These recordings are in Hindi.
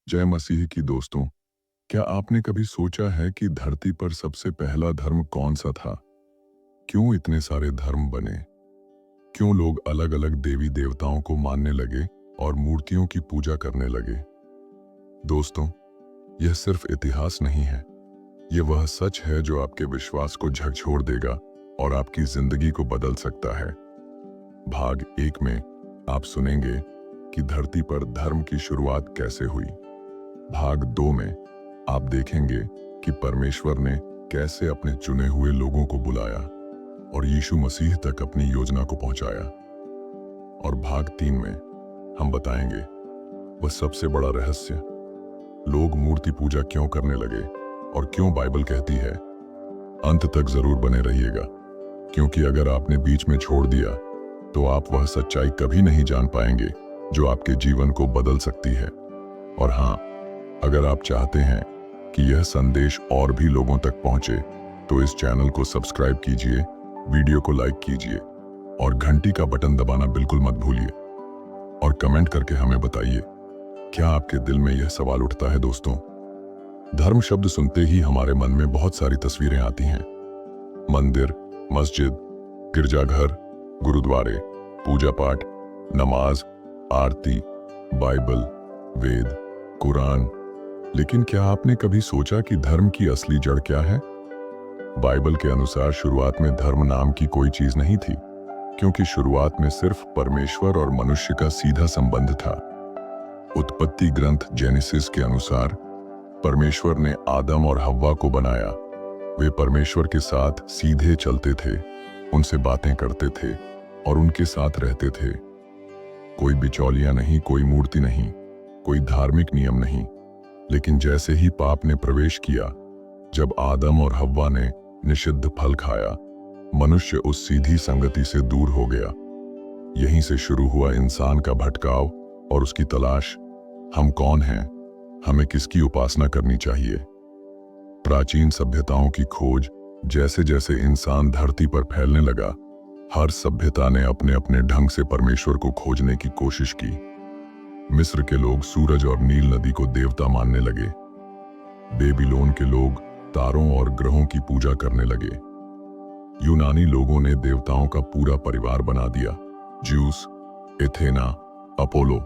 जय मसीह की दोस्तों। क्या आपने कभी सोचा है कि धरती पर सबसे पहला धर्म कौन सा था? क्यों इतने सारे धर्म बने? क्यों लोग अलग अलग देवी देवताओं को मानने लगे और मूर्तियों की पूजा करने लगे? दोस्तों, यह सिर्फ इतिहास नहीं है, यह वह सच है जो आपके विश्वास को झकझोर देगा और आपकी जिंदगी को बदल सकता है। भाग 1 में आप सुनेंगे कि धरती पर धर्म की शुरुआत कैसे हुई। भाग 2 में आप देखेंगे कि परमेश्वर ने कैसे अपने चुने हुए लोगों को बुलाया और यीशु मसीह तक अपनी योजना को पहुंचाया। और भाग 3 में हम बताएंगे वह सबसे बड़ा रहस्य, लोग मूर्ति पूजा क्यों करने लगे और क्यों बाइबल कहती है। अंत तक जरूर बने रहिएगा, क्योंकि अगर आपने बीच में छोड़ दिया तो आप वह सच्चाई कभी नहीं जान पाएंगे जो आपके जीवन को बदल सकती है। और हाँ, अगर आप चाहते हैं कि यह संदेश और भी लोगों तक पहुंचे तो इस चैनल को सब्सक्राइब कीजिए, वीडियो को लाइक कीजिए और घंटी का बटन दबाना बिल्कुल मत भूलिए। और कमेंट करके हमें बताइए, क्या आपके दिल में यह सवाल उठता है? दोस्तों, धर्म शब्द सुनते ही हमारे मन में बहुत सारी तस्वीरें आती हैं। मंदिर, मस्जिद, गिरजाघर, गुरुद्वारे, पूजा पाठ, नमाज, आरती, बाइबल, वेद, कुरान। लेकिन क्या आपने कभी सोचा कि धर्म की असली जड़ क्या है? बाइबल के अनुसार शुरुआत में धर्म नाम की कोई चीज नहीं थी, क्योंकि शुरुआत में सिर्फ परमेश्वर और मनुष्य का सीधा संबंध था। उत्पत्ति ग्रंथ जेनेसिस के अनुसार परमेश्वर ने आदम और हव्वा को बनाया। वे परमेश्वर के साथ सीधे चलते थे, उनसे बातें करते थे और उनके साथ रहते थे। कोई बिचौलिया नहीं, कोई मूर्ति नहीं, कोई धार्मिक नियम नहीं। लेकिन जैसे ही पाप ने प्रवेश किया, जब आदम और हव्वा ने निषिद्ध फल खाया, मनुष्य उस सीधी संगति से दूर हो गया। यहीं से शुरू हुआ इंसान का भटकाव और उसकी तलाश। हम कौन हैं? हमें किसकी उपासना करनी चाहिए? प्राचीन सभ्यताओं की खोज। जैसे जैसे इंसान धरती पर फैलने लगा, हर सभ्यता ने अपने अपने ढंग से परमेश्वर को खोजने की कोशिश की। मिस्र के लोग सूरज और नील नदी को देवता मानने लगे। बेबीलोन के लोग तारों और ग्रहों की पूजा करने लगे। यूनानी लोगों ने देवताओं का पूरा परिवार बना दिया, ज्यूस, एथेना, अपोलो।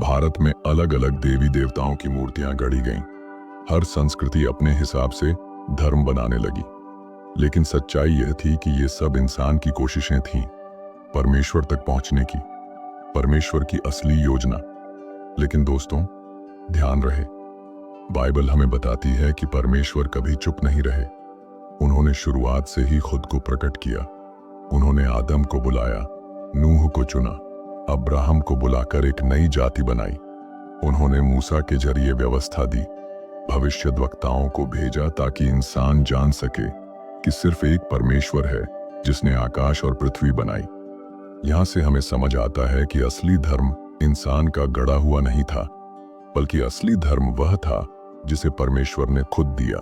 भारत में अलग अलग देवी देवताओं की मूर्तियां गढ़ी गईं। हर संस्कृति अपने हिसाब से धर्म बनाने लगी। लेकिन सच्चाई यह थी कि ये सब इंसान की कोशिशें थीं, परमेश्वर तक पहुंचने की, परमेश्वर की असली योजना। लेकिन दोस्तों, ध्यान रहे, बाइबल हमें बताती है कि परमेश्वर कभी चुप नहीं रहे। उन्होंने शुरुआत से ही खुद को प्रकट किया। उन्होंने आदम को बुलाया, नूह को चुना, अब्राहम को बुलाकर एक नई जाति बनाई। उन्होंने मूसा के जरिए व्यवस्था दी, भविष्यद्वक्ताओं को भेजा ताकि इंसान जान सके कि सिर्फ एक परमेश्वर है जिसने आकाश और पृथ्वी बनाई। यहां से हमें समझ आता है कि असली धर्म इंसान का गढ़ा हुआ नहीं था, बल्कि असली धर्म वह था जिसे परमेश्वर ने खुद दिया।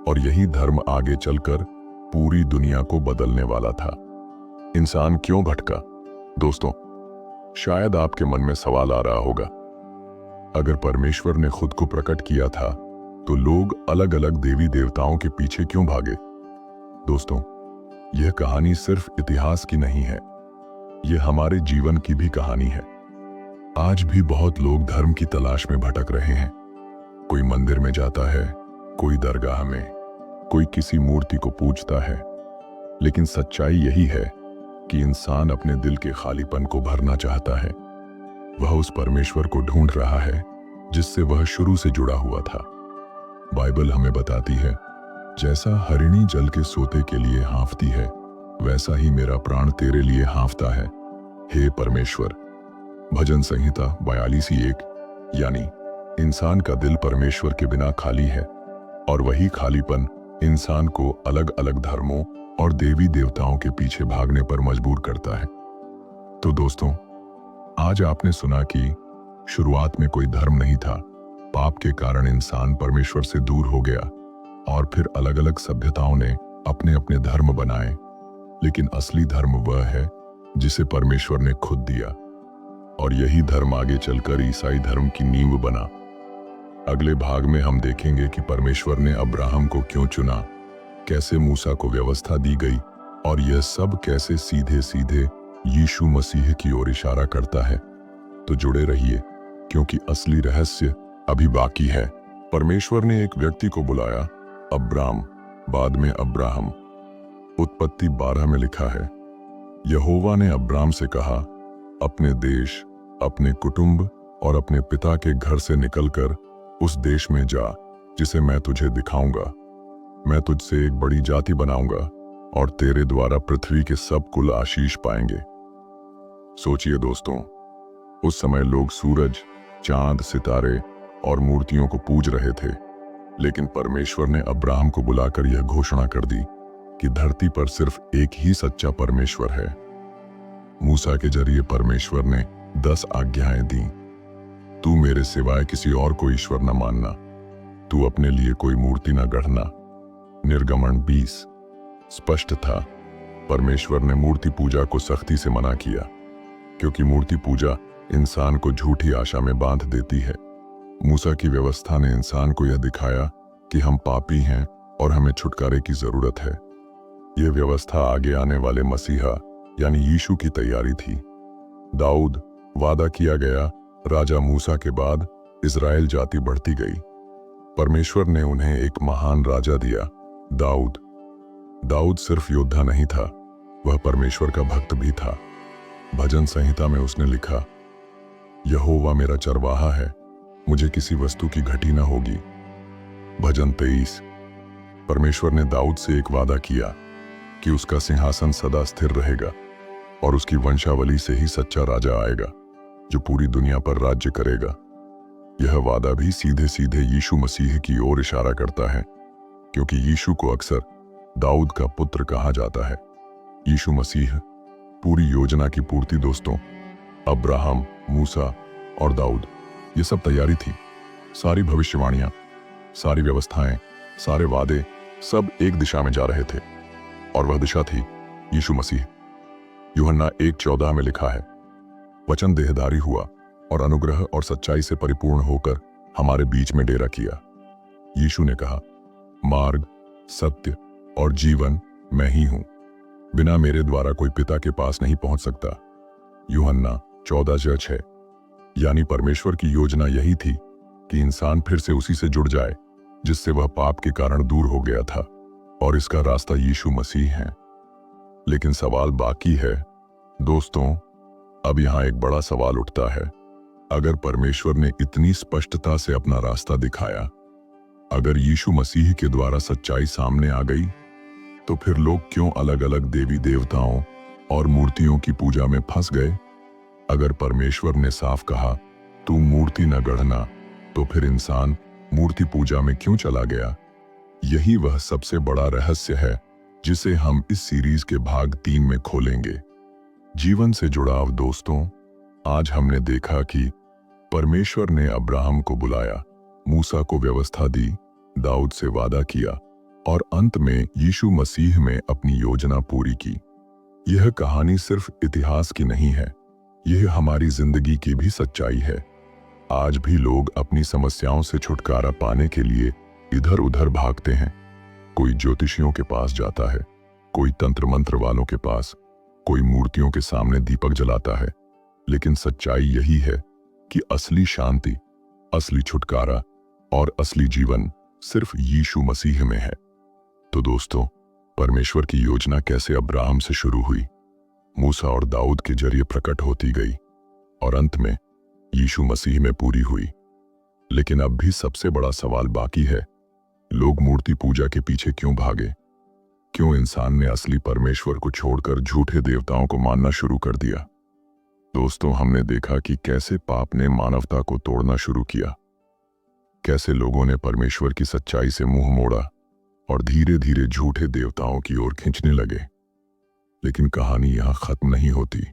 और यही धर्म आगे चलकर पूरी दुनिया को बदलने वाला था। इंसान क्यों भटका? दोस्तों, शायद आपके मन में सवाल आ रहा होगा, अगर परमेश्वर ने खुद को प्रकट किया था तो लोग अलग अलग देवी देवताओं के पीछे क्यों भागे? दोस्तों, यह कहानी सिर्फ इतिहास की नहीं है, यह हमारे जीवन की भी कहानी है। आज भी बहुत लोग धर्म की तलाश में भटक रहे हैं। कोई मंदिर में जाता है, कोई दरगाह में, कोई किसी मूर्ति को पूजता है। लेकिन सच्चाई यही है कि इंसान अपने दिल के खालीपन को भरना चाहता है। वह उस परमेश्वर को ढूंढ रहा है जिससे वह शुरू से जुड़ा हुआ था। बाइबल हमें बताती है, जैसा हरिणी जल के सोते के लिए हाँफती है, वैसा ही मेरा प्राण तेरे लिए हाँफता है, हे परमेश्वर। भजन संहिता 42:1। यानी इंसान का दिल परमेश्वर के बिना खाली है, और वही खालीपन इंसान को अलग अलग धर्मों और देवी देवताओं के पीछे भागने पर मजबूर करता है। तो दोस्तों, आज आपने सुना कि शुरुआत में कोई धर्म नहीं था। पाप के कारण इंसान परमेश्वर से दूर हो गया और फिर अलग अलग सभ्यताओं ने अपने अपने धर्म बनाए। लेकिन असली धर्म वह है जिसे परमेश्वर ने खुद दिया, और यही धर्म आगे चलकर ईसाई धर्म की नींव बना। अगले भाग में हम देखेंगे कि परमेश्वर ने अब्राहम को क्यों चुना, कैसे मूसा को व्यवस्था दी गई और यह सब कैसे सीधे सीधे यीशु मसीह की ओर इशारा करता है। तो जुड़े रहिए, क्योंकि असली रहस्य अभी बाकी है। परमेश्वर ने एक व्यक्ति को बुलाया, अब्राम, बाद में अब्राहम। उत्पत्ति 12 में लिखा है, यहोवा ने अब्राम से कहा, अपने देश, अपने कुटुंब और अपने पिता के घर से निकलकर उस देश में जा जिसे मैं तुझे दिखाऊंगा। मैं तुझसे एक बड़ी जाति बनाऊंगा और तेरे द्वारा पृथ्वी के सब कुल आशीष पाएंगे। सोचिए दोस्तों, उस समय लोग सूरज, चांद, सितारे और मूर्तियों को पूज रहे थे, लेकिन परमेश्वर ने अब्राहम को बुलाकर यह घोषणा कर दी कि धरती पर सिर्फ एक ही सच्चा परमेश्वर है। मूसा के जरिए परमेश्वर ने 10 आज्ञाएं दी। तू मेरे सिवाय किसी और को ईश्वर न मानना, तू अपने लिए कोई मूर्ति न गढ़ना। निर्गमन 20 स्पष्ट था। परमेश्वर ने मूर्ति पूजा को सख्ती से मना किया, क्योंकि मूर्ति पूजा इंसान को झूठी आशा में बांध देती है। मूसा की व्यवस्था ने इंसान को यह दिखाया कि हम पापी हैं और हमें छुटकारे की जरूरत है। यह व्यवस्था आगे आने वाले मसीहा यानी यीशु की तैयारी थी। दाऊद, वादा किया गया राजा मूसा के बाद इजराइल जाति बढ़ती गई। परमेश्वर ने उन्हें एक महान राजा दिया, दाऊद। दाऊद सिर्फ योद्धा नहीं था, वह परमेश्वर का भक्त भी था। भजन संहिता में उसने लिखा, यहोवा मेरा चरवाहा है, मुझे किसी वस्तु की घटी न होगी। भजन 23। परमेश्वर ने दाऊद से एक वादा किया कि उसका सिंहासन सदा स्थिर रहेगा और उसकी वंशावली से ही सच्चा राजा आएगा जो पूरी दुनिया पर राज्य करेगा। यह वादा भी सीधे सीधे यीशु मसीह की ओर इशारा करता है, क्योंकि यीशु को अक्सर दाऊद का पुत्र कहा जाता है। यीशु मसीह पूरी योजना की पूर्ति दोस्तों। अब्राहम, मूसा और दाऊद, ये सब तैयारी थी। सारी भविष्यवाणियां, सारी व्यवस्थाएं, सारे वादे सब एक दिशा में जा रहे थे, और वह दिशा थी यीशु मसीह। यूहन्ना 1:14 में लिखा है, वचन देहधारी हुआ और अनुग्रह और सच्चाई से परिपूर्ण होकर हमारे बीच में डेरा किया। यीशु ने कहा, मार्ग, सत्य और जीवन मैं ही हूं। बिना मेरे द्वारा कोई पिता के पास नहीं पहुंच सकता। यूहन्ना 14:6। यानी परमेश्वर की योजना यही थी कि इंसान फिर से उसी से जुड़ जाए जिससे वह पाप के कारण दूर हो गया था, और इसका रास्ता यीशु मसीह है। लेकिन सवाल बाकी है दोस्तों। अब यहां एक बड़ा सवाल उठता है, अगर परमेश्वर ने इतनी स्पष्टता से अपना रास्ता दिखाया, अगर यीशु मसीह के द्वारा सच्चाई सामने आ गई, तो फिर लोग क्यों अलग अलग देवी देवताओं और मूर्तियों की पूजा में फंस गए? अगर परमेश्वर ने साफ कहा, तू मूर्ति न गढ़ना, तो फिर इंसान मूर्ति पूजा में क्यों चला गया? यही वह सबसे बड़ा रहस्य है जिसे हम इस सीरीज के भाग 3 में खोलेंगे। जीवन से जुड़ाव दोस्तों, आज हमने देखा कि परमेश्वर ने अब्राहम को बुलाया, मूसा को व्यवस्था दी, दाऊद से वादा किया और अंत में यीशु मसीह में अपनी योजना पूरी की। यह कहानी सिर्फ इतिहास की नहीं है, यह हमारी जिंदगी की भी सच्चाई है। आज भी लोग अपनी समस्याओं से छुटकारा पाने के लिए इधर उधर भागते हैं। कोई ज्योतिषियों के पास जाता है, कोई तंत्र मंत्र वालों के पास, कोई मूर्तियों के सामने दीपक जलाता है। लेकिन सच्चाई यही है कि असली शांति, असली छुटकारा और असली जीवन सिर्फ यीशु मसीह में है। तो दोस्तों, परमेश्वर की योजना कैसे अब्राहम से शुरू हुई, मूसा और दाऊद के जरिए प्रकट होती गई और अंत में यीशु मसीह में पूरी हुई। लेकिन अब भी सबसे बड़ा सवाल बाकी है, लोग मूर्ति पूजा के पीछे क्यों भागे? क्यों इंसान ने असली परमेश्वर को छोड़कर झूठे देवताओं को मानना शुरू कर दिया? दोस्तों, हमने देखा कि कैसे पाप ने मानवता को तोड़ना शुरू किया, कैसे लोगों ने परमेश्वर की सच्चाई से मुंह मोड़ा और धीरे धीरे झूठे देवताओं की ओर खींचने लगे। लेकिन कहानी यहां खत्म नहीं होती।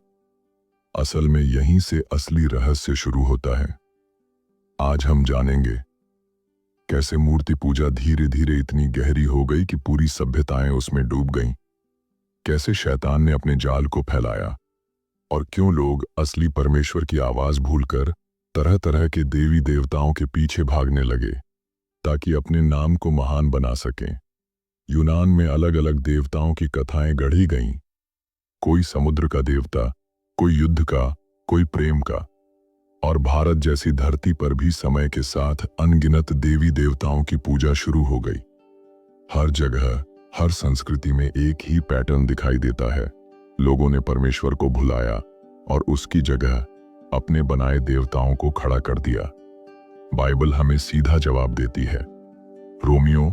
असल में यहीं से असली रहस्य शुरू होता है। आज हम जानेंगे कैसे मूर्ति पूजा धीरे धीरे इतनी गहरी हो गई कि पूरी सभ्यताएं उसमें डूब गईं, कैसे शैतान ने अपने जाल को फैलाया और क्यों लोग असली परमेश्वर की आवाज भूलकर तरह तरह के देवी देवताओं के पीछे भागने लगे ताकि अपने नाम को महान बना सकें। यूनान में अलग अलग देवताओं की कथाएं गढ़ी गईं। कोई समुद्र का देवता, कोई युद्ध का, कोई प्रेम का। और भारत जैसी धरती पर भी समय के साथ अनगिनत देवी देवताओं की पूजा शुरू हो गई। हर जगह, हर संस्कृति में एक ही पैटर्न दिखाई देता है। लोगों ने परमेश्वर को भुलाया और उसकी जगह अपने बनाए देवताओं को खड़ा कर दिया। बाइबल हमें सीधा जवाब देती है। रोमियो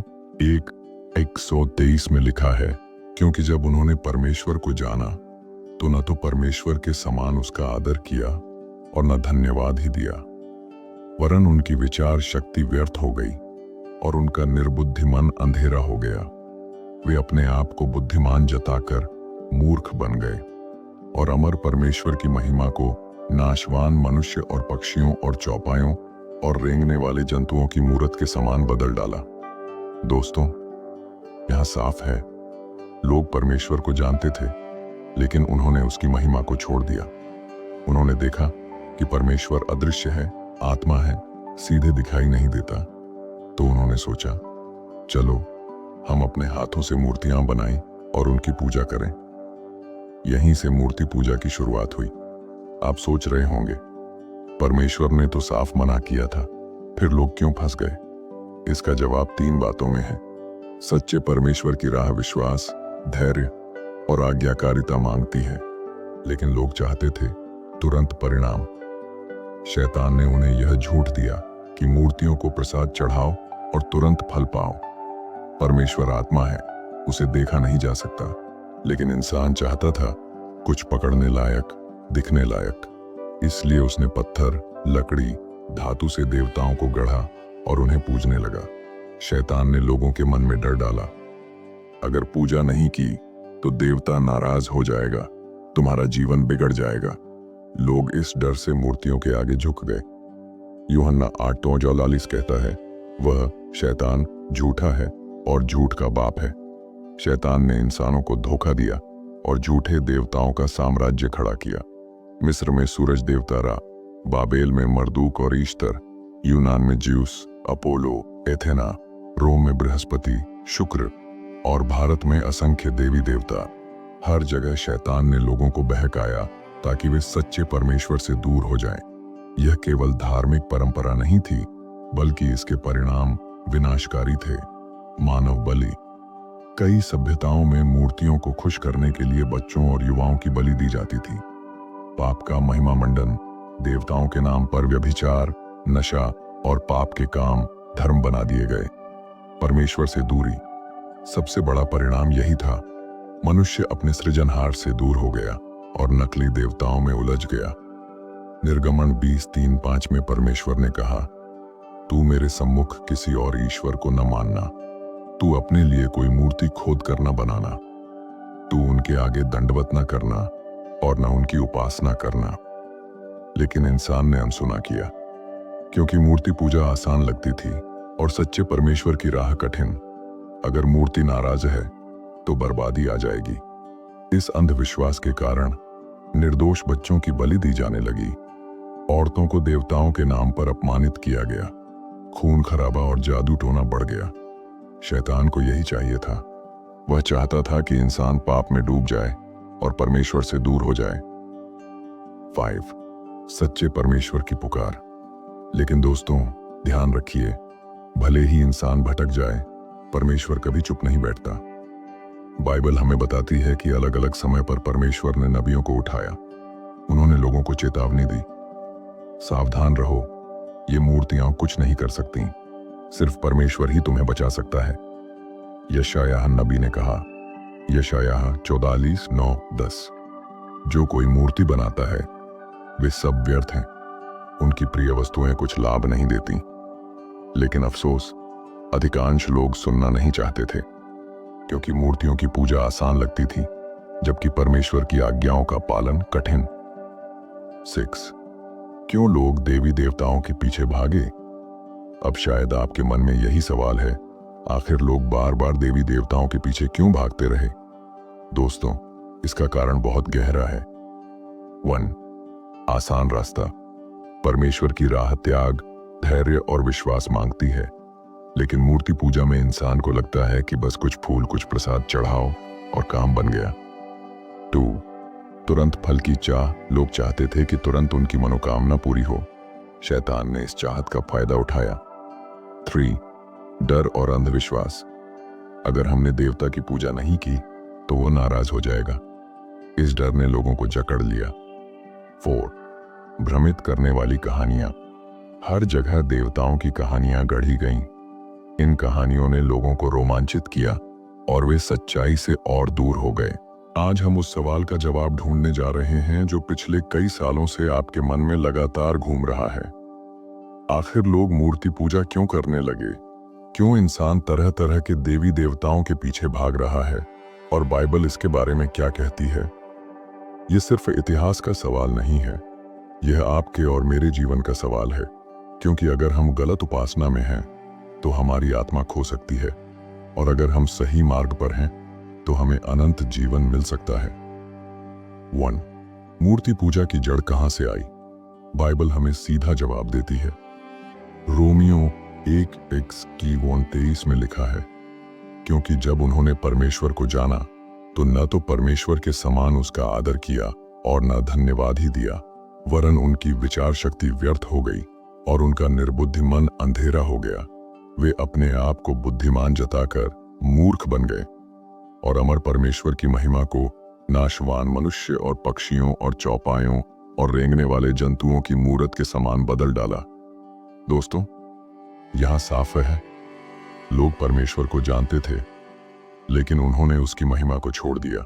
1:123 में लिखा है, क्योंकि जब उन्होंने परमेश्वर को जाना तो न तो परमेश्वर के समान उसका आदर किया और न धन्यवाद ही दिया, वरन उनकी विचार शक्ति व्यर्थ हो गई और उनका निर्बुद्धि मन अंधेरा हो गया। वे अपने आप को बुद्धिमान जताकर मूर्ख बन गए और अमर परमेश्वर की महिमा को नाशवान मनुष्य और पक्षियों और चौपायों और रेंगने वाले जंतुओं की मूरत के समान बदल डाला। दोस्तों, यहां साफ है, लोग परमेश्वर को जानते थे, लेकिन उन्होंने उसकी महिमा को छोड़ दिया। उन्होंने देखा कि परमेश्वर अदृश्य है, आत्मा है, सीधे दिखाई नहीं देता, तो उन्होंने सोचा, चलो हम अपने हाथों से मूर्तियां बनाएं और उनकी पूजा करें। यहीं से मूर्ति पूजा की शुरुआत हुई। आप सोच रहे होंगे, परमेश्वर ने तो साफ मना किया था, फिर लोग क्यों फंस गए? इसका जवाब 3 बातों में है। सच्चे परमेश्वर की राह विश्वास, धैर्य और आज्ञाकारिता मांगती है, लेकिन लोग चाहते थे तुरंत परिणाम। शैतान ने उन्हें यह झूठ दिया कि मूर्तियों को प्रसाद चढ़ाओ और तुरंत फल पाओ। परमेश्वर आत्मा है, उसे देखा नहीं जा सकता, लेकिन इंसान चाहता था कुछ पकड़ने लायक, दिखने लायक। इसलिए उसने पत्थर, लकड़ी, धातु से देवताओं को गढ़ा और उन्हें पूजने लगा। शैतान ने लोगों के मन में डर डाला, अगर पूजा नहीं की तो देवता नाराज हो जाएगा, तुम्हारा जीवन बिगड़ जाएगा। लोग इस डर से मूर्तियों के आगे झुक गए। यूहन्ना 8:44 कहता है, वह शैतान झूठा है और झूठ का बाप है। शैतान ने इंसानों को धोखा दिया और झूठे देवताओं का साम्राज्य खड़ा किया। मिस्र में सूरज देवता रा, बाबेल में मर्दूक और ईश्तर, यूनान में ज्यूस, अपोलो, एथेना, रोम में बृहस्पति, शुक्र और भारत में असंख्य देवी देवता। हर जगह शैतान ने लोगों को बहकाया ताकि वे सच्चे परमेश्वर से दूर हो जाएं। यह केवल धार्मिक परंपरा नहीं थी, बल्कि इसके परिणाम विनाशकारी थे। मानव बलि। कई सभ्यताओं में मूर्तियों को खुश करने के लिए बच्चों और युवाओं की बलि दी जाती थी। पाप का महिमा मंडन, देवताओं के नाम पर व्यभिचार, नशा और पाप के काम धर्म बना दिए गए। परमेश्वर से दूरी। सबसे बड़ा परिणाम यही था, मनुष्य अपने सृजनहार से दूर हो गया और नकली देवताओं में उलझ गया। निर्गमन 20:3-5 में परमेश्वर ने कहा, तू मेरे सम्मुख किसी और ईश्वर को न मानना, तू अपने लिए कोई मूर्ति खोद कर न बनाना, तू उनके आगे दंडवत न करना और न उनकी उपासना करना। लेकिन इंसान ने अनसुना किया, क्योंकि मूर्ति पूजा आसान लगती थी और सच्चे परमेश्वर की राह कठिन। अगर मूर्ति नाराज है तो बर्बादी आ जाएगी। इस अंधविश्वास के कारण निर्दोष बच्चों की बलि दी जाने लगी। औरतों को देवताओं के नाम पर अपमानित किया गया। खून खराबा और जादू टोना बढ़ गया। शैतान को यही चाहिए था। वह चाहता था कि इंसान पाप में डूब जाए और परमेश्वर से दूर हो जाए। 5. सच्चे परमेश्वर की पुकार। लेकिन दोस्तों, ध्यान रखिए, भले ही इंसान भटक जाए, परमेश्वर कभी चुप नहीं बैठता। बाइबल हमें बताती है कि अलग अलग समय पर परमेश्वर ने नबियों को उठाया। उन्होंने लोगों को चेतावनी दी, सावधान रहो, ये मूर्तियां कुछ नहीं कर सकती, सिर्फ परमेश्वर ही तुम्हें बचा सकता है। यशायाह नबी ने कहा, यशायाह 44:9-10, जो कोई मूर्ति बनाता है वे सब व्यर्थ हैं, उनकी प्रिय वस्तुएं कुछ लाभ नहीं देती। लेकिन अफसोस, अधिकांश लोग सुनना नहीं चाहते थे, क्योंकि मूर्तियों की पूजा आसान लगती थी, जबकि परमेश्वर की आज्ञाओं का पालन कठिन। 6. क्यों लोग देवी देवताओं के पीछे भागे? अब शायद आपके मन में यही सवाल है, आखिर लोग बार बार देवी देवताओं के पीछे क्यों भागते रहे? दोस्तों, इसका कारण बहुत गहरा है। 1. आसान रास्ता। परमेश्वर की राह त्याग, धैर्य और विश्वास मांगती है। लेकिन मूर्ति पूजा में इंसान को लगता है कि बस कुछ फूल, कुछ प्रसाद चढ़ाओ और काम बन गया। 2. तुरंत फल की चाह। लोग चाहते थे कि तुरंत उनकी मनोकामना पूरी हो। शैतान ने इस चाहत का फायदा उठाया। 3. डर और अंधविश्वास। अगर हमने देवता की पूजा नहीं की तो वो नाराज हो जाएगा। इस डर ने लोगों को जकड़ लिया। 4. भ्रमित करने वाली कहानियां। हर जगह देवताओं की कहानियां गढ़ी गईं। इन कहानियों ने लोगों को रोमांचित किया और वे सच्चाई से और दूर हो गए। आज हम उस सवाल का जवाब ढूंढने जा रहे हैं जो पिछले कई सालों से आपके मन में लगातार घूम रहा है। आखिर लोग मूर्ति पूजा क्यों करने लगे? क्यों इंसान तरह तरह के देवी देवताओं के पीछे भाग रहा है? और बाइबल इसके बारे में क्या कहती है? यह सिर्फ इतिहास का सवाल नहीं है, यह आपके और मेरे जीवन का सवाल है। क्योंकि अगर हम गलत उपासना में हैं तो हमारी आत्मा खो सकती है, और अगर हम सही मार्ग पर हैं तो हमें अनंत जीवन मिल सकता है। 1. मूर्ति पूजा की जड़ कहां से आई? बाइबल हमें सीधा जवाब देती है। रोमियो 1:23 में लिखा है, क्योंकि जब उन्होंने परमेश्वर को जाना तो न तो परमेश्वर के समान उसका आदर किया और न धन्यवाद ही दिया, वरन उनकी विचार शक्ति व्यर्थ हो गई और उनका निर्बुद्धि मन अंधेरा हो गया। वे अपने आप को बुद्धिमान जताकर मूर्ख बन गए और अमर परमेश्वर की महिमा को नाशवान मनुष्य और पक्षियों और चौपायों और रेंगने वाले जंतुओं की मूरत के समान बदल डाला। दोस्तों, यहां साफ है, लोग परमेश्वर को जानते थे, लेकिन उन्होंने उसकी महिमा को छोड़ दिया।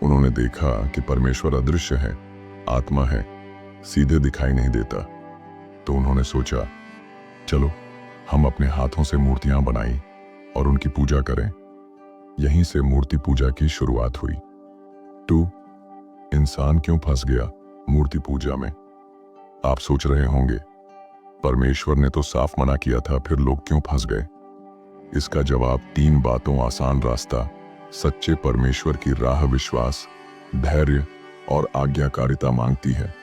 उन्होंने देखा कि परमेश्वर अदृश्य है, आत्मा है, सीधे दिखाई नहीं देता। तो उन्होंने सोचा, चलो हम अपने हाथों से मूर्तियां बनाई और उनकी पूजा करें। यहीं से मूर्ति पूजा की शुरुआत हुई। 2. इंसान क्यों फंस गया मूर्ति पूजा में? आप सोच रहे होंगे, परमेश्वर ने तो साफ मना किया था, फिर लोग क्यों फंस गए? इसका जवाब 3 बातों, आसान रास्ता, सच्चे परमेश्वर की राह, विश्वास, धैर्य और आज्ञाकारिता मांगती है।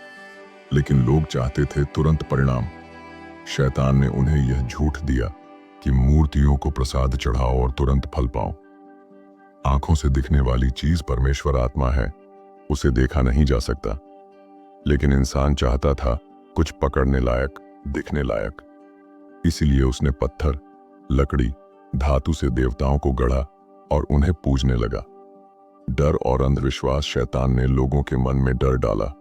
लेकिन लोग चाहते थे तुरंत परिणाम। शैतान ने उन्हें यह झूठ दिया कि मूर्तियों को प्रसाद चढ़ाओ और तुरंत फल पाओ। आंखों से दिखने वाली चीज परमेश्वर आत्मा है, उसे देखा नहीं जा सकता। लेकिन इंसान चाहता था कुछ पकड़ने लायक, दिखने लायक। इसीलिए उसने पत्थर, लकड़ी, धातु से देवताओं को गढ़ा और उन्हें पूजने लगा। डर और अंधविश्वास। शैतान ने लोगों के मन में डर डाला।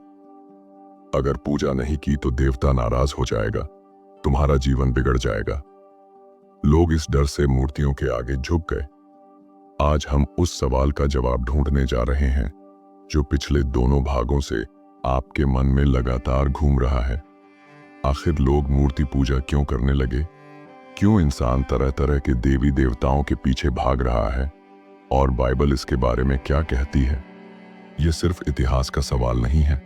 अगर पूजा नहीं की तो देवता नाराज हो जाएगा, तुम्हारा जीवन बिगड़ जाएगा। लोग इस डर से मूर्तियों के आगे झुक गए। आज हम उस सवाल का जवाब ढूंढने जा रहे हैं जो पिछले दोनों भागों से आपके मन में लगातार घूम रहा है। आखिर लोग मूर्ति पूजा क्यों करने लगे? क्यों इंसान तरह तरह के देवी देवताओं के पीछे भाग रहा है? और बाइबल इसके बारे में क्या कहती है? यह सिर्फ इतिहास का सवाल नहीं है,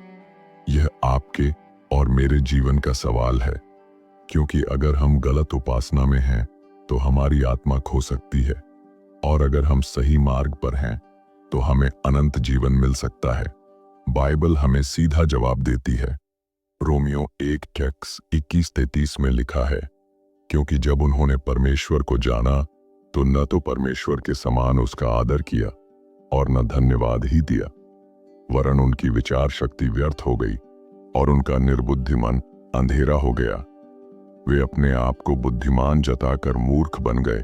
यह आपके और मेरे जीवन का सवाल है। क्योंकि अगर हम गलत उपासना में हैं तो हमारी आत्मा खो सकती है, और अगर हम सही मार्ग पर हैं तो हमें अनंत जीवन मिल सकता है। बाइबल हमें सीधा जवाब देती है। रोमियो 1:21-33 में लिखा है, क्योंकि जब उन्होंने परमेश्वर को जाना तो न तो परमेश्वर के समान उसका आदर किया और न धन्यवाद ही दिया, वरन उनकी विचार शक्ति व्यर्थ हो गई और उनका निर्बुद्धि मन अंधेरा हो गया। वे अपने आप को बुद्धिमान जताकर मूर्ख बन गए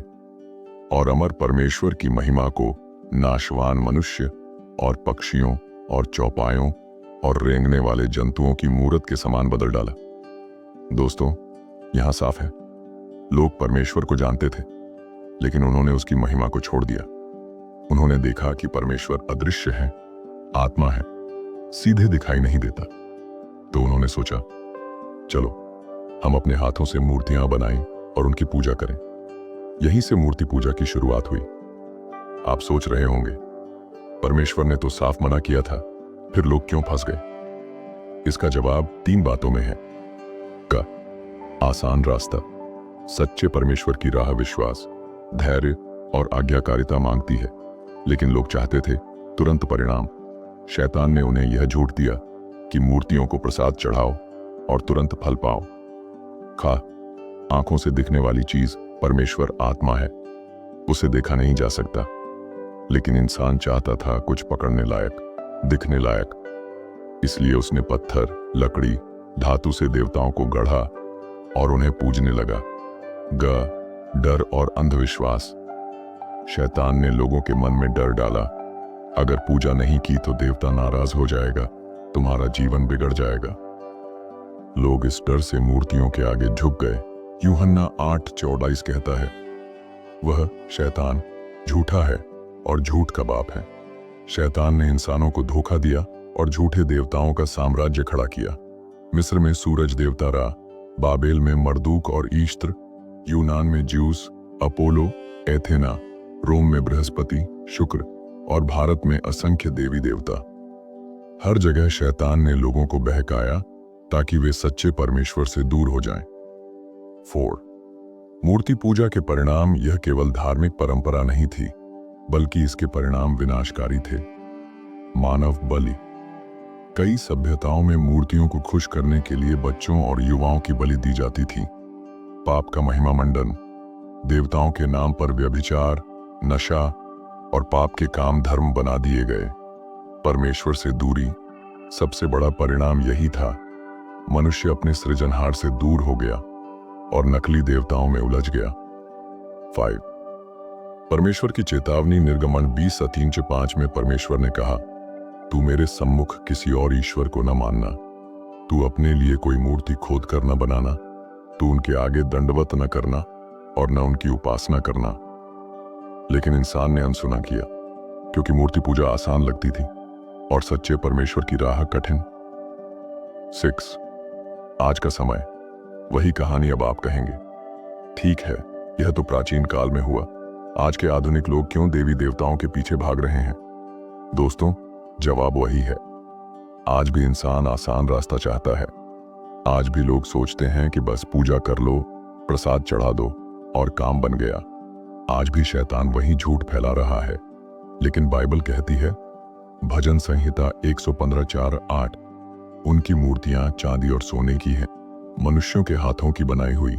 और अमर परमेश्वर की महिमा को नाशवान मनुष्य और पक्षियों और चौपायों और रेंगने वाले जंतुओं की मूरत के समान बदल डाला। दोस्तों, यहां साफ है, लोग परमेश्वर को जानते थे, लेकिन उन्होंने उसकी महिमा को छोड़ दिया। उन्होंने देखा कि परमेश्वर अदृश्य है, आत्मा है, सीधे दिखाई नहीं देता। तो उन्होंने सोचा, चलो हम अपने हाथों से मूर्तियां बनाएं और उनकी पूजा करें। यहीं से मूर्ति पूजा की शुरुआत हुई। आप सोच रहे होंगे, परमेश्वर ने तो साफ मना किया था, फिर लोग क्यों फंस गए? इसका जवाब 3 बातों में है। का आसान रास्ता, सच्चे परमेश्वर की राह, विश्वास, धैर्य और आज्ञाकारिता मांगती है। लेकिन लोग चाहते थे तुरंत परिणाम। शैतान ने उन्हें यह झूठ दिया कि मूर्तियों को प्रसाद चढ़ाओ और तुरंत फल पाओ। खा। आंखों से दिखने वाली चीज परमेश्वर आत्मा है, उसे देखा नहीं जा सकता, लेकिन इंसान चाहता था कुछ पकड़ने लायक, दिखने लायक। इसलिए उसने पत्थर, लकड़ी, धातु से देवताओं को गढ़ा और उन्हें पूजने लगा। डर और अंधविश्वास। शैतान ने लोगों के मन में डर डाला, अगर पूजा नहीं की तो देवता नाराज हो जाएगा, तुम्हारा जीवन बिगड़ जाएगा। लोग इस डर से मूर्तियों के आगे झुक गए। यूहन्ना 8:24 कहता है, वह शैतान झूठा है और झूठ का बाप है। शैतान ने इंसानों को धोखा दिया और झूठे देवताओं का साम्राज्य खड़ा किया। मिस्र में सूरज देवता रा, बाबेल में मर्दूक और ईस्त्र, यूनान में ज्यूस, अपोलो, एथेना, रोम में बृहस्पति, शुक्र और भारत में असंख्य देवी देवता। हर जगह शैतान ने लोगों को बहकाया ताकि वे सच्चे परमेश्वर से दूर हो जाएं। 4. मूर्ति पूजा के परिणाम। यह केवल धार्मिक परंपरा नहीं थी, बल्कि इसके परिणाम विनाशकारी थे। मानव बलि। कई सभ्यताओं में मूर्तियों को खुश करने के लिए बच्चों और युवाओं की बलि दी जाती थी। पाप का महिमा मंडन, देवताओं के नाम पर व्यभिचार, नशा और पाप के काम धर्म बना दिए गए। परमेश्वर से दूरी। सबसे बड़ा परिणाम यही था, मनुष्य अपने सृजनहार से दूर हो गया और नकली देवताओं में उलझ गया। 5. परमेश्वर की चेतावनी। निर्गमन 20:3-5 में परमेश्वर ने कहा, तू मेरे सम्मुख किसी और ईश्वर को न मानना, तू अपने लिए कोई मूर्ति खोद कर न बनाना, तू उनके आगे दंडवत न करना और न उनकी उपासना करना। लेकिन इंसान ने अनसुना किया, क्योंकि मूर्ति पूजा आसान लगती थी और सच्चे परमेश्वर की राह कठिन। 6. आज का समय। वही कहानी अब आप कहेंगे, ठीक है, यह तो प्राचीन काल में हुआ, आज के आधुनिक लोग क्यों देवी देवताओं के पीछे भाग रहे हैं? दोस्तों, जवाब वही है। आज भी इंसान आसान रास्ता चाहता है। आज भी लोग सोचते हैं कि बस पूजा कर लो, प्रसाद चढ़ा दो और काम बन गया। आज भी शैतान वही झूठ फैला रहा है, लेकिन बाइबल कहती है, भजन संहिता 115:4-8, उनकी मूर्तियां चांदी और सोने की हैं, मनुष्यों के हाथों की बनाई हुई।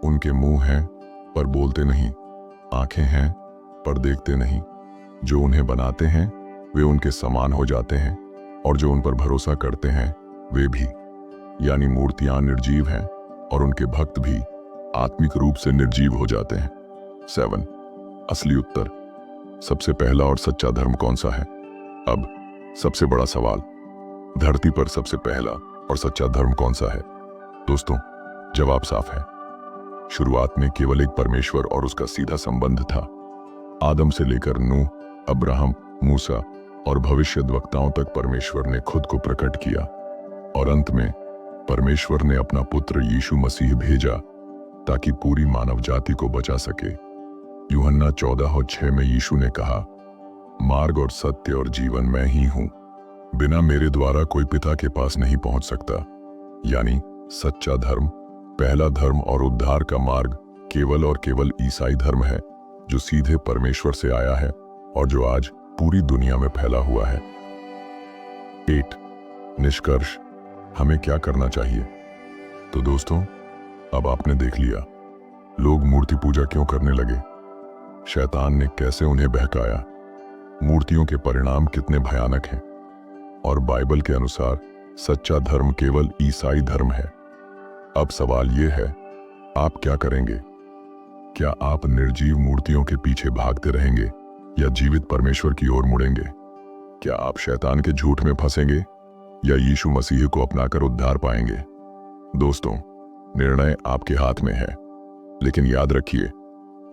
उनके मुंह हैं पर बोलते नहीं, आंखें हैं पर देखते नहीं। जो उन्हें बनाते हैं वे उनके समान हो जाते हैं, और जो उन पर भरोसा करते हैं वे भी। यानी मूर्तियां निर्जीव हैं और उनके भक्त भी आत्मिक रूप से निर्जीव हो जाते हैं। 7. असली उत्तर। सबसे पहला और सच्चा धर्म कौन सा है? अब सबसे बड़ा सवाल, धरती पर सबसे पहला और सच्चा धर्म कौन सा है? दोस्तों, जवाब साफ है। शुरुआत में केवल एक परमेश्वर और उसका सीधा संबंध था। आदम से लेकर नूह, अब्राहम, मूसा और भविष्यद्वक्ताओं तक परमेश्वर ने खुद को प्रकट किया, और अंत में परमेश्वर ने अपना पुत्र यीशु मसीह भेजा ताकि पूरी मानव जाति को बचा सके। यूहन्ना 14:6 में यीशु ने कहा, मार्ग और सत्य और जीवन मैं ही हूं, बिना मेरे द्वारा कोई पिता के पास नहीं पहुंच सकता। यानी सच्चा धर्म, पहला धर्म और उद्धार का मार्ग केवल और केवल ईसाई धर्म है, जो सीधे परमेश्वर से आया है और जो आज पूरी दुनिया में फैला हुआ है। 8. निष्कर्ष, हमें क्या करना चाहिए? तो दोस्तों, अब आपने देख लिया, लोग मूर्ति पूजा क्यों करने लगे, शैतान ने कैसे उन्हें बहकाया, मूर्तियों के परिणाम कितने भयानक हैं, और बाइबल के अनुसार सच्चा धर्म केवल ईसाई धर्म है। अब सवाल यह है, आप क्या करेंगे? क्या आप निर्जीव मूर्तियों के पीछे भागते रहेंगे या जीवित परमेश्वर की ओर मुड़ेंगे? क्या आप शैतान के झूठ में फंसेंगे या यीशु मसीह को अपनाकर उद्धार पाएंगे? दोस्तों, निर्णय आपके हाथ में है, लेकिन याद रखिए,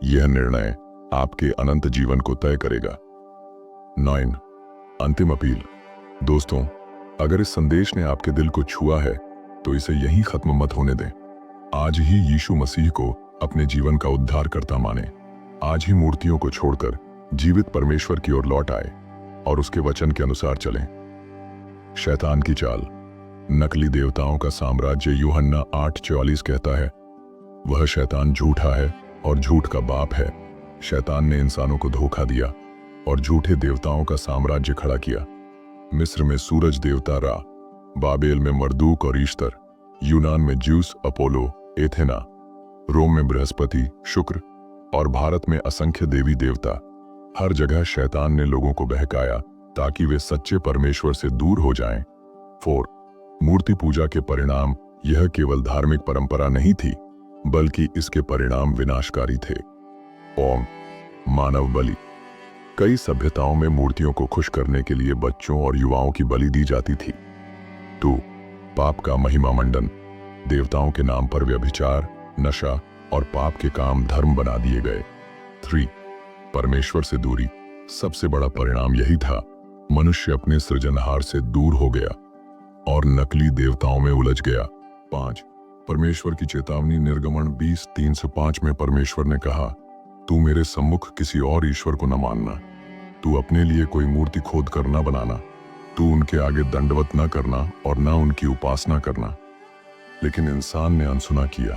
यह निर्णय आपके अनंत जीवन को तय करेगा। 9. अंतिम अपील। दोस्तों, अगर इस संदेश ने आपके दिल को छुआ है तो इसे यहीं खत्म मत होने दें। आज ही यीशु मसीह को अपने जीवन का उद्धारकर्ता माने। आज ही मूर्तियों को छोड़कर जीवित परमेश्वर की ओर लौट आए और उसके वचन के अनुसार चलें। शैतान की चाल। नकली देवताओं का साम्राज्य। यूहन्ना 8:44 कहता है, वह शैतान झूठा है और झूठ का बाप है। शैतान ने इंसानों को धोखा दिया और झूठे देवताओं का साम्राज्य खड़ा किया। मिस्र में सूरज देवता रा, बाबेल में मर्दूक और ईश्तर, यूनान में ज्यूस, अपोलो, एथेना, रोम में बृहस्पति, शुक्र और भारत में असंख्य देवी देवता। हर जगह शैतान ने लोगों को बहकाया ताकि वे सच्चे परमेश्वर से दूर हो जाएं। 4. मूर्ति पूजा के परिणाम। यह केवल धार्मिक परंपरा नहीं थी, बल्कि इसके परिणाम विनाशकारी थे। ओम मानव बलि। कई सभ्यताओं में मूर्तियों को खुश करने के लिए बच्चों और युवाओं की बलि दी जाती थी। 2. पाप का महिमा मंडन। देवताओं के नाम पर व्यभिचार, नशा और पाप के काम धर्म बना दिए गए। 3. परमेश्वर से दूरी। सबसे बड़ा परिणाम यही था, मनुष्य अपने सृजनहार से दूर हो गया और नकली देवताओं में उलझ गया। 5. परमेश्वर की चेतावनी। निर्गमन 20:3-5 में परमेश्वर ने कहा, तू मेरे सम्मुख किसी और ईश्वर को न मानना, तू अपने लिए कोई मूर्ति खोद कर न बनाना, तू उनके आगे दंडवत न करना और न उनकी उपासना करना। लेकिन इंसान ने अनसुना किया,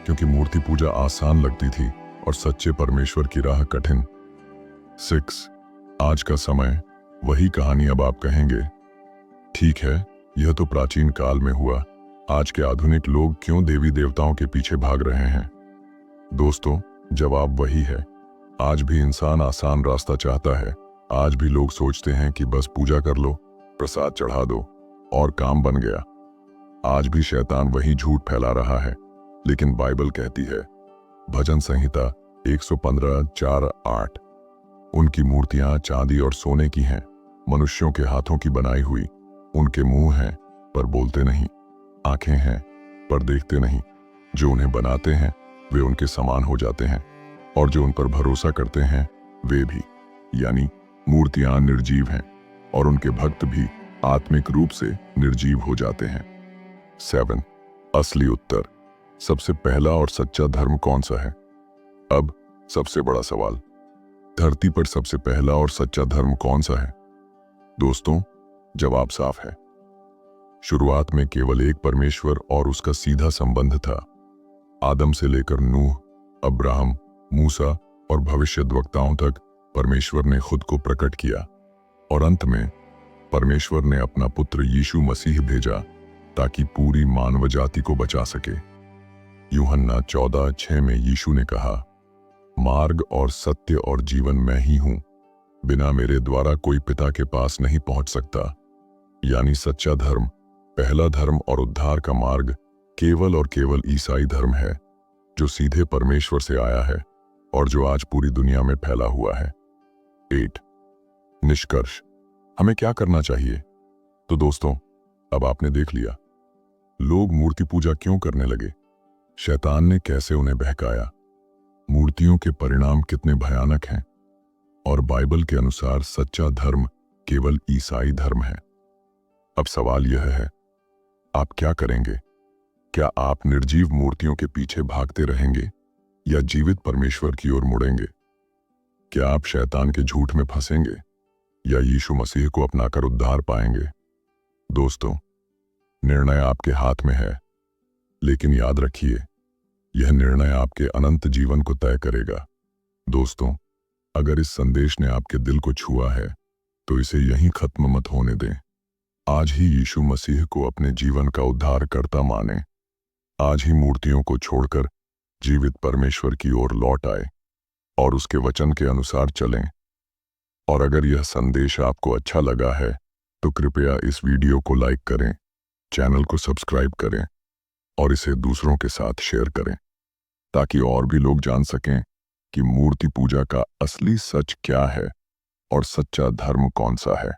क्योंकि मूर्ति पूजा आसान लगती थी और सच्चे परमेश्वर की राह कठिन। 6. आज का समय। वही कहानी अब आप कहेंगे, ठीक है, यह तो प्राचीन काल में हुआ, आज के आधुनिक लोग क्यों देवी देवताओं के पीछे भाग रहे हैं? दोस्तों, जवाब वही है। आज भी इंसान आसान रास्ता चाहता है। आज भी लोग सोचते हैं कि बस पूजा कर लो, प्रसाद चढ़ा दो और काम बन गया। आज भी शैतान वही झूठ फैला रहा है। लेकिन बाइबल कहती है, भजन संहिता 115:4-8, उनकी मूर्तियां चांदी और सोने की हैं, मनुष्यों के हाथों की बनाई हुई। उनके मुंह हैं पर बोलते नहीं, आंखें हैं पर देखते नहीं। जो उन्हें बनाते हैं वे उनके समान हो जाते हैं, और जो उन पर भरोसा करते हैं वे भी, यानी मूर्तियां निर्जीव हैं और उनके भक्त भी आत्मिक रूप से निर्जीव हो जाते हैं। 7. असली उत्तर। सबसे पहला और सच्चा धर्म कौन सा है? अब सबसे बड़ा सवाल, धरती पर सबसे पहला और सच्चा धर्म कौन सा है? दोस्तों, जवाब साफ है। शुरुआत में केवल एक परमेश्वर और उसका सीधा संबंध था। आदम से लेकर नूह, अब्राहम, मूसा और भविष्यद्वक्ताओं तक परमेश्वर ने खुद को प्रकट किया, और अंत में परमेश्वर ने अपना पुत्र यीशु मसीह भेजा ताकि पूरी मानव जाति को बचा सके। यूहन्ना 14:6 में यीशु ने कहा, मार्ग और सत्य और जीवन मैं ही हूं, बिना मेरे द्वारा कोई पिता के पास नहीं पहुंच सकता। यानी सच्चा धर्म, पहला धर्म और उद्धार का मार्ग केवल और केवल ईसाई धर्म है, जो सीधे परमेश्वर से आया है और जो आज पूरी दुनिया में फैला हुआ है। 8. निष्कर्ष। हमें क्या करना चाहिए? तो दोस्तों, अब आपने देख लिया, लोग मूर्ति पूजा क्यों करने लगे, शैतान ने कैसे उन्हें बहकाया, मूर्तियों के परिणाम कितने भयानक हैं, और बाइबल के अनुसार सच्चा धर्म केवल ईसाई धर्म है। अब सवाल यह है, आप क्या करेंगे? क्या आप निर्जीव मूर्तियों के पीछे भागते रहेंगे या जीवित परमेश्वर की ओर मुड़ेंगे? क्या आप शैतान के झूठ में फंसेंगे या यीशु मसीह को अपनाकर उद्धार पाएंगे? दोस्तों, निर्णय आपके हाथ में है, लेकिन याद रखिए, यह निर्णय आपके अनंत जीवन को तय करेगा। दोस्तों, अगर इस संदेश ने आपके दिल को छुआ है, तो इसे यहीं खत्म मत होने दें। आज ही यीशु मसीह को अपने जीवन का उद्धारकर्ता माने। आज ही मूर्तियों को छोड़कर जीवित परमेश्वर की ओर लौट आए और उसके वचन के अनुसार चलें। और अगर यह संदेश आपको अच्छा लगा है, तो कृपया इस वीडियो को लाइक करें, चैनल को सब्सक्राइब करें और इसे दूसरों के साथ शेयर करें, ताकि और भी लोग जान सकें कि मूर्ति पूजा का असली सच क्या है और सच्चा धर्म कौन सा है।